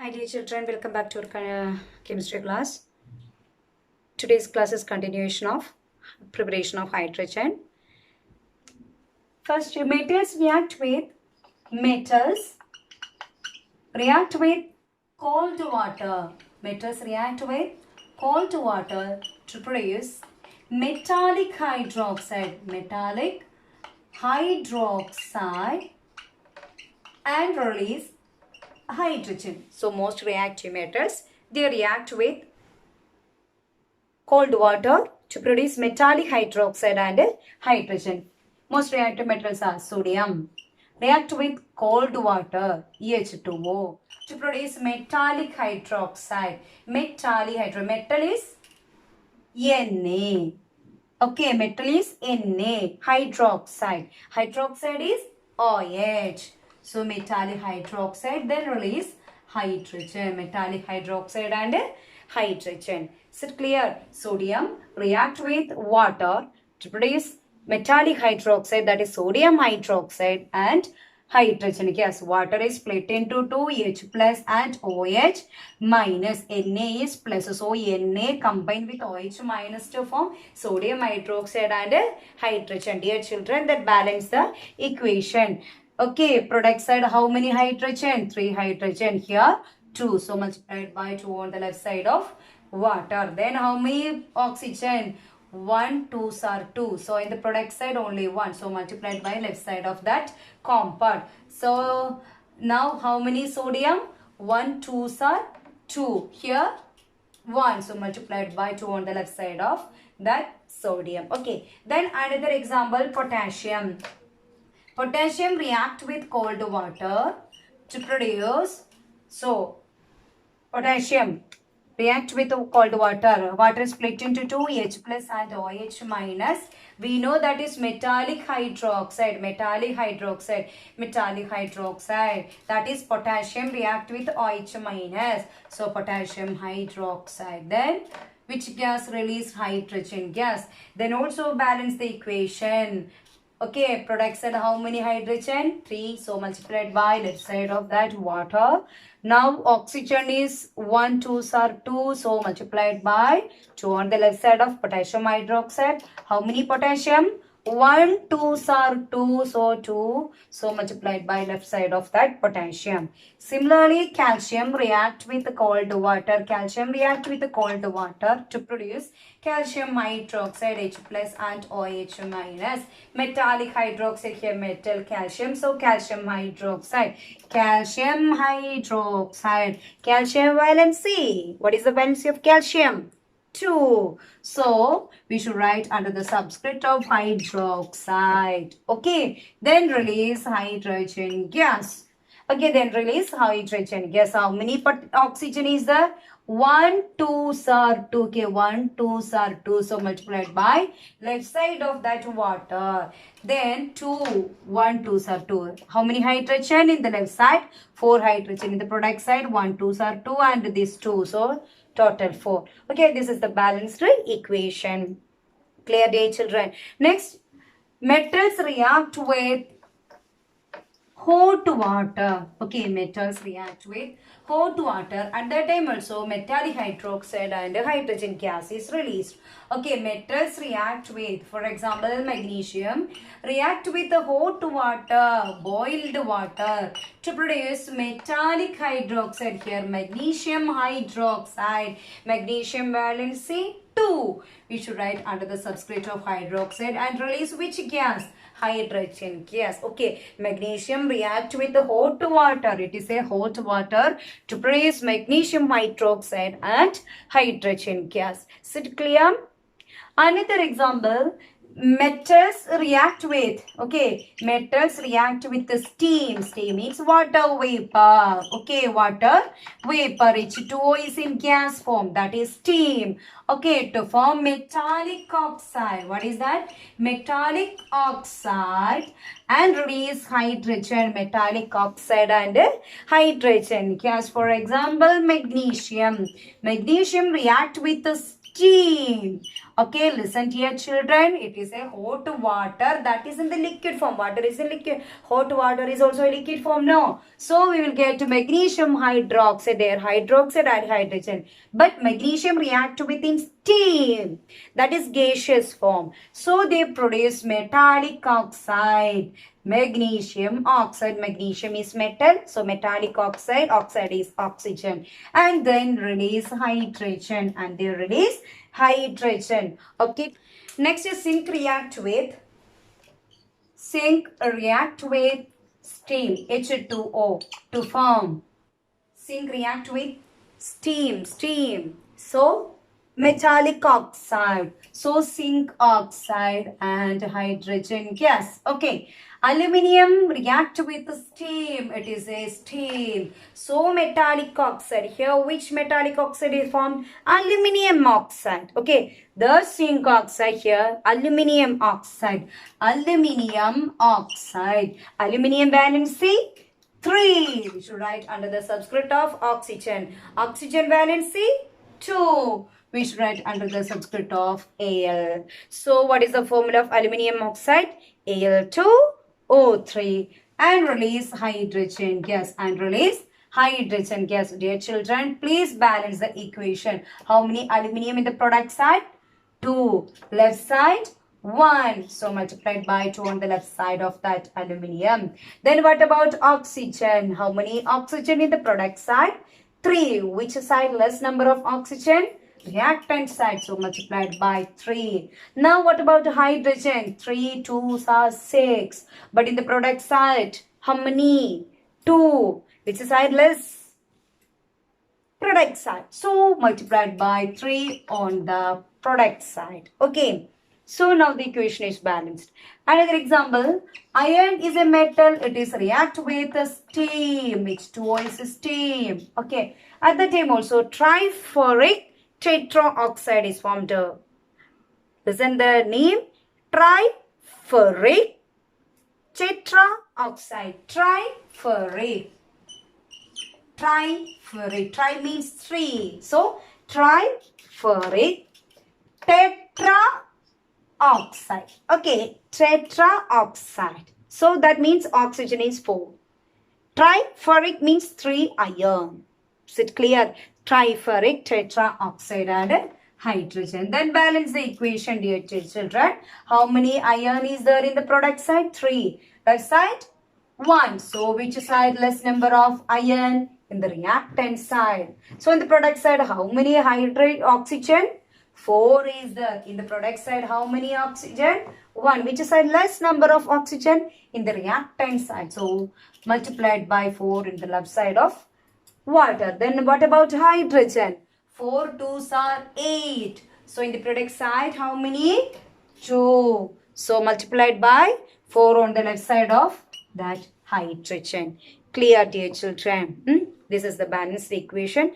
Hi dear children, welcome back to our chemistry class. Today's class is continuation of preparation of hydrogen. First, metals react with cold water. Metals react with cold water to produce metallic hydroxide and release hydrogen. So most reactive metals, they react with cold water to produce metallic hydroxide and hydrogen. Most reactive metals are sodium. React with cold water, EH2O, to produce metallic hydroxide. Metal is Na. Okay, metal is Na. Hydroxide. Hydroxide is OH. So metallic hydroxide then release hydrogen. Metallic hydroxide and hydrogen. Is it clear? Sodium react with water to produce metallic hydroxide, that is sodium hydroxide and hydrogen gas. Water is split into two, H plus and OH minus. Na is plus. So Na combined with OH minus to form sodium hydroxide and hydrogen. Dear children, that balance the equation. Okay, product side, how many hydrogen? 3 hydrogen. Here 2. So multiplied by 2 on the left side of water. Then how many oxygen? 1 2s are 2. So in the product side only 1. So multiplied by left side of that compound. So now how many sodium? 1 2s are 2. Here 1. So multiplied by 2 on the left side of that sodium. Okay. Then another example, potassium. Potassium react with cold water to produce. So potassium react with cold water. Water is split into two, H plus and OH minus. We know that is metallic hydroxide. Metallic hydroxide. That is potassium react with OH minus. So potassium hydroxide. Then which gas release? Hydrogen gas. Then also balance the equation. Okay, product side how many hydrogen? 3. So multiplied by left side of that water. Now oxygen is 1 2s are 2. So multiplied by 2 on the left side of potassium hydroxide. How many potassium? 1 2s are 2. So 2. So multiplied by left side of that potassium. Similarly, calcium react with cold water. Calcium react with cold water to produce calcium hydroxide, H plus and OH minus. Metallic hydroxide, here metal, calcium. So calcium hydroxide. Calcium hydroxide. Calcium valency. What is the valency of calcium? 2. So we should write under the subscript of hydroxide. Okay. Then release hydrogen gas. Okay, then release hydrogen gas. How many oxygen is there? 1 2s are 2. Okay, 1 2s are 2. So multiplied by left side of that water. Then 2 1 2s are 2. How many hydrogen in the left side? 4 hydrogen. In the product side, 1 2s are 2 and this 2. So total 4. Okay, this is the balanced equation. Clear, dear children. Next, metals react with hot water. Okay, metals react with hot water. At that time also metallic hydroxide and hydrogen gas is released. Okay, metals react with, for example, magnesium react with the hot water, boiled water to produce metallic hydroxide. Here magnesium hydroxide. Magnesium valency 2. We should write under the subscript of hydroxide and release which gas? Hydrogen gas. Okay, magnesium react with the hot water. It is a hot water to produce magnesium hydroxide and hydrogen gas. Is it clear? Another example, metals react with, okay, metals react with the steam. Steam means water vapor. Okay, water vapor. H2O is in gas form, that is steam. Okay, to form metallic oxide. What is that? Metallic oxide and release hydrogen. Metallic oxide and hydrogen gas. For example, magnesium. Magnesium react with the steam. Okay, listen dear children. It is a hot water that is in the liquid form. Water is in liquid. Hot water is also a liquid form. No. So we will get magnesium hydroxide there. Hydroxide and hydrogen. But magnesium react within steam. That is gaseous form. So they produce metallic oxide. Magnesium oxide. Magnesium is metal. So metallic oxide. Oxide is oxygen. And then release hydrogen. And they release hydrogen. Okay. Next is zinc react with steam H2O to form. Zinc react with steam. So metallic oxide. So zinc oxide and hydrogen gas. Okay. Aluminium react with steam. It is a steam. So metallic oxide. Here which metallic oxide is formed? Aluminium oxide. Okay. The zinc oxide here. Aluminium oxide. Aluminium oxide. Aluminium valency 3. We should write under the subscript of oxygen. Oxygen valency 2. We should write under the subscript of Al. So what is the formula of aluminium oxide? Al2O3 and release hydrogen gas Dear children, please balance the equation. How many aluminium in the product side? 2. Left side 1. So multiplied by 2 on the left side of that aluminium. Then what about oxygen? How many oxygen in the product side? 3. Which side less number of oxygen? Reactant side. So multiplied by 3. Now what about hydrogen? 3 2s are 6. But in the product side, how many? 2. Which side less? Product side. So multiplied by 3 on the product side. Okay. So now the equation is balanced. Another example, iron is a metal. It is react with steam. H2O is steam. Okay. At the time also triferric tetraoxide is formed. Listen the name. Triferric tetraoxide. Triferric. Tri means 3. So triferric tetraoxide. Okay, tetraoxide. So that means oxygen is 4. Triferric means 3 iron. Is it clear? Triferric tetraoxide and hydrogen. Then balance the equation, dear children. How many iron is there in the product side? 3. Left side 1. So which side less number of iron? In the reactant side. So in the product side, how many oxygen? 4 is there. In the product side, how many oxygen? 1. Which side less number of oxygen? In the reactant side. So multiplied by 4 in the left side of water. Then what about hydrogen? 4 2s are 8. So in the product side, how many? 2. So multiplied by 4 on the left side of that hydrogen. Clear, dear children? This is the balanced equation.